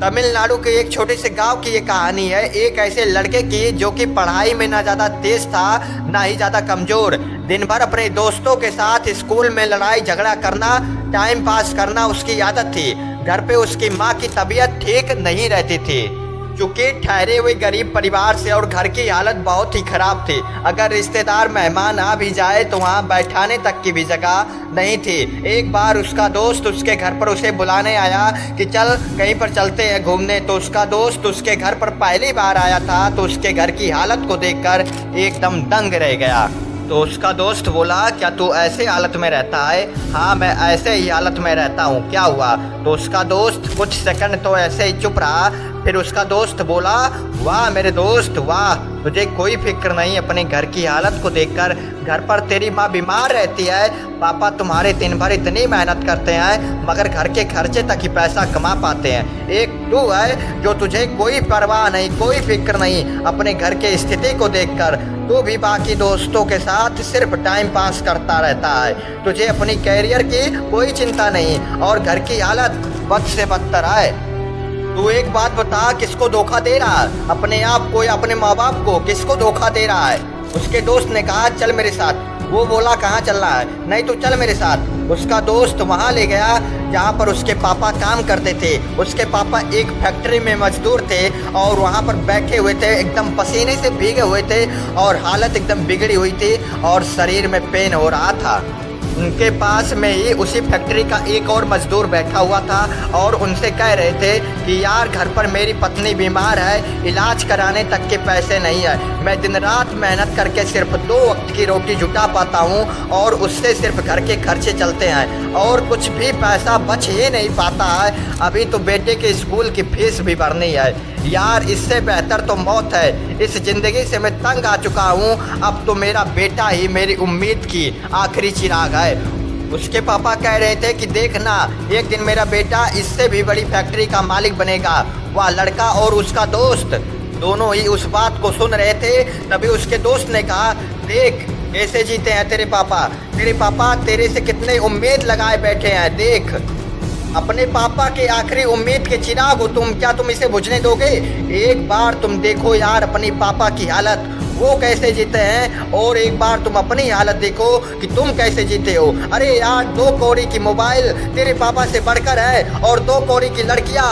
तमिलनाडु के एक छोटे से गांव की ये कहानी है, एक ऐसे लड़के की जो कि पढ़ाई में ना ज़्यादा तेज था ना ही ज़्यादा कमज़ोर। दिन भर अपने दोस्तों के साथ स्कूल में लड़ाई झगड़ा करना, टाइम पास करना उसकी आदत थी। घर पे उसकी माँ की तबीयत ठीक नहीं रहती थी, चूँकि ठहरे हुए गरीब परिवार से और घर की हालत बहुत ही ख़राब थी। अगर रिश्तेदार मेहमान आ भी जाए तो वहाँ बैठाने तक की भी जगह नहीं थी। एक बार उसका दोस्त उसके घर पर उसे बुलाने आया कि चल कहीं पर चलते हैं घूमने। तो उसका दोस्त उसके घर पर पहली बार आया था तो उसके घर की हालत को देखकर एकदम दंग रह गया। तो उसका दोस्त बोला, क्या तू ऐसे हालत में रहता है? हाँ, मैं ऐसे ही हालत में रहता हूँ, क्या हुआ? तो उसका दोस्त कुछ सेकंड तो ऐसे ही चुप रहा। फिर उसका दोस्त बोला, वाह मेरे दोस्त वाह, तुझे कोई फिक्र नहीं अपने घर की हालत को देखकर। घर पर तेरी माँ बीमार रहती है, पापा तुम्हारे दिन भर इतनी मेहनत करते हैं मगर घर के खर्चे तक ही पैसा कमा पाते हैं। एक तू है जो तुझे कोई परवाह नहीं, कोई फिक्र नहीं अपने घर की स्थिति को देखकर। तू भी बाकी दोस्तों के साथ सिर्फ टाइम पास करता रहता है, तुझे अपनी कैरियर की कोई चिंता नहीं और घर की हालत बद से बदतर है। तू एक बात बता, किसको धोखा दे रहा है? अपने आप को या अपने माँ बाप को? किसको धोखा दे रहा है? उसके दोस्त ने कहा, चल मेरे साथ। वो बोला, कहाँ चल रहा है? नहीं तू चल मेरे साथ। उसका दोस्त वहाँ ले गया जहाँ पर उसके पापा काम करते थे। उसके पापा एक फैक्ट्री में मजदूर थे और वहाँ पर बैठे हुए थे, एकदम पसीने से भीगे हुए थे और हालत एकदम बिगड़ी हुई थी और शरीर में पेन हो रहा था। उनके पास में ही उसी फैक्ट्री का एक और मजदूर बैठा हुआ था और उनसे कह रहे थे कि यार घर पर मेरी पत्नी बीमार है, इलाज कराने तक के पैसे नहीं है। मैं दिन रात मेहनत करके सिर्फ 2 वक्त की रोटी जुटा पाता हूँ और उससे सिर्फ घर के खर्चे चलते हैं और कुछ भी पैसा बच ही नहीं पाता है। अभी तो बेटे के स्कूल की फीस भी भरनी है। यार इससे बेहतर तो मौत है। इस ज़िंदगी से मैं तंग आ चुका हूँ, अब तो मेरा बेटा ही मेरी उम्मीद की आखिरी चिराग है। उसके पापा कह रहे थे कि देखना, एक दिन मेरा बेटा इससे भी बड़ी फैक्ट्री का मालिक बनेगा। वह लड़का और उसका दोस्त दोनों ही उस बात को सुन रहे थे। तभी उसके दोस्त ने कहा, देख कैसे जीते हैं तेरे पापा तेरे से कितने उम्मीद लगाए बैठे हैं। देख अपने पापा के आखिरी उम्मीद के चिराग हो तुम, क्या तुम इसे बुझने दोगे? एक बार तुम देखो यार अपनी पापा की हालत, वो कैसे जीते हैं, और एक बार तुम अपनी हालत देखो कि तुम कैसे जीते हो। अरे यार 2 कौड़ी की मोबाइल तेरे पापा से बढ़कर है और 2 कौड़ी की लड़कियां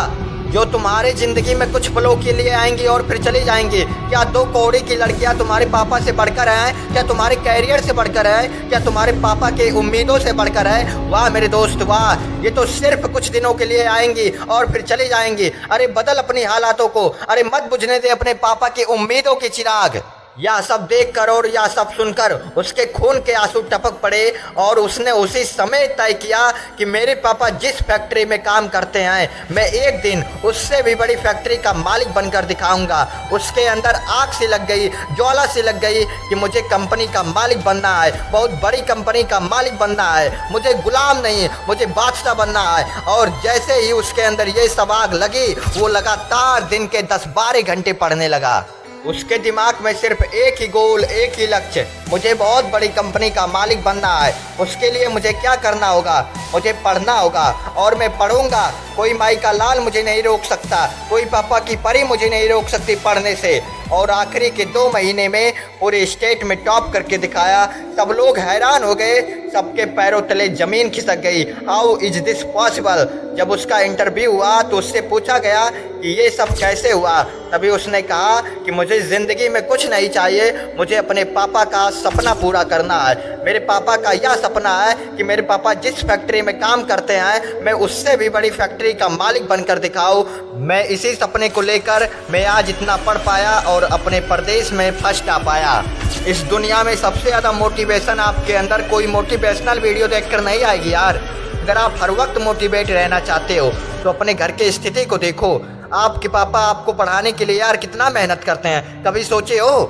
जो तुम्हारे ज़िंदगी में कुछ पलों के लिए आएंगी और फिर चली जाएंगी। क्या 2 कौड़ी की लड़कियां तुम्हारे पापा से बढ़कर हैं? क्या तुम्हारे कैरियर से बढ़कर है? क्या तुम्हारे पापा के उम्मीदों से बढ़कर है? वाह मेरे दोस्त वाह, ये तो सिर्फ कुछ दिनों के लिए आएंगी और फिर चली जाएंगी। अरे बदल अपनी हालातों को, अरे मत बुझने दे अपने पापा की उम्मीदों की चिराग। यह सब देख कर और यह सब सुनकर उसके खून के आंसू टपक पड़े और उसने उसी समय तय किया कि मेरे पापा जिस फैक्ट्री में काम करते हैं, मैं एक दिन उससे भी बड़ी फैक्ट्री का मालिक बनकर दिखाऊंगा। उसके अंदर आग सी लग गई, ज्वाला सी लग गई कि मुझे कंपनी का मालिक बनना है, बहुत बड़ी कंपनी का मालिक बनना है, मुझे गुलाम नहीं, मुझे बादशाह बनना है। और जैसे ही उसके अंदर ये सब आग लगी, वो लगातार दिन के 10-12 घंटे पढ़ने लगा। उसके दिमाग में सिर्फ एक ही गोल, एक ही लक्ष्य, मुझे बहुत बड़ी कंपनी का मालिक बनना है। उसके लिए मुझे क्या करना होगा? मुझे पढ़ना होगा और मैं पढ़ूंगा। कोई माई का लाल मुझे नहीं रोक सकता, कोई पापा की परी मुझे नहीं रोक सकती पढ़ने से। और आखिरी के 2 महीने में पूरे स्टेट में टॉप करके दिखाया। सब लोग हैरान हो गए, सबके पैरों तले ज़मीन खिसक गई। How is this possible? जब उसका इंटरव्यू हुआ तो उससे पूछा गया कि ये सब कैसे हुआ। तभी उसने कहा कि मुझे ज़िंदगी में कुछ नहीं चाहिए, मुझे अपने पापा का सपना पूरा करना है। मेरे पापा का यह सपना है कि मेरे पापा जिस फैक्ट्री में काम करते हैं, मैं उससे भी बड़ी फैक्ट्री का मालिक बनकर दिखाऊं। मैं इसी सपने को लेकर मैं आज इतना पढ़ पाया और अपने प्रदेश में फर्स्ट आ पाया। इस दुनिया में सबसे ज़्यादा मोटिवेशन आपके अंदर कोई मोटिवेशनल वीडियो देखकर नहीं आएगी यार। अगर आप हर वक्त मोटिवेट रहना चाहते हो तो अपने घर की स्थिति को देखो। आपके पापा आपको पढ़ाने के लिए यार कितना मेहनत करते हैं, कभी सोचे हो?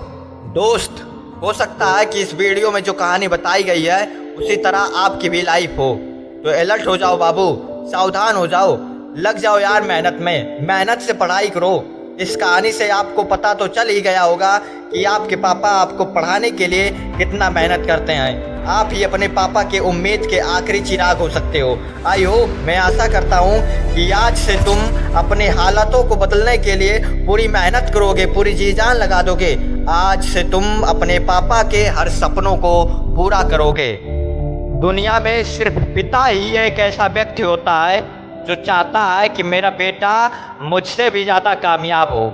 दोस्त, हो सकता है कि इस वीडियो में जो कहानी बताई गई है उसी तरह आपकी भी लाइफ हो, तो अलर्ट हो जाओ बाबू, सावधान हो जाओ, लग जाओ यार मेहनत में, मेहनत से पढ़ाई करो। इस कहानी से आपको पता तो चल ही गया होगा कि आपके पापा आपको पढ़ाने के लिए कितना मेहनत करते हैं। आप ही अपने पापा के उम्मीद के आखिरी चिराग हो सकते हो। आई होप, मैं आशा करता हूँ कि आज से तुम अपने हालातों को बदलने के लिए पूरी मेहनत करोगे, पूरी जी जान लगा दोगे। आज से तुम अपने पापा के हर सपनों को पूरा करोगे। दुनिया में सिर्फ पिता ही एक ऐसा व्यक्ति होता है जो चाहता है कि मेरा बेटा मुझसे भी ज़्यादा कामयाब हो।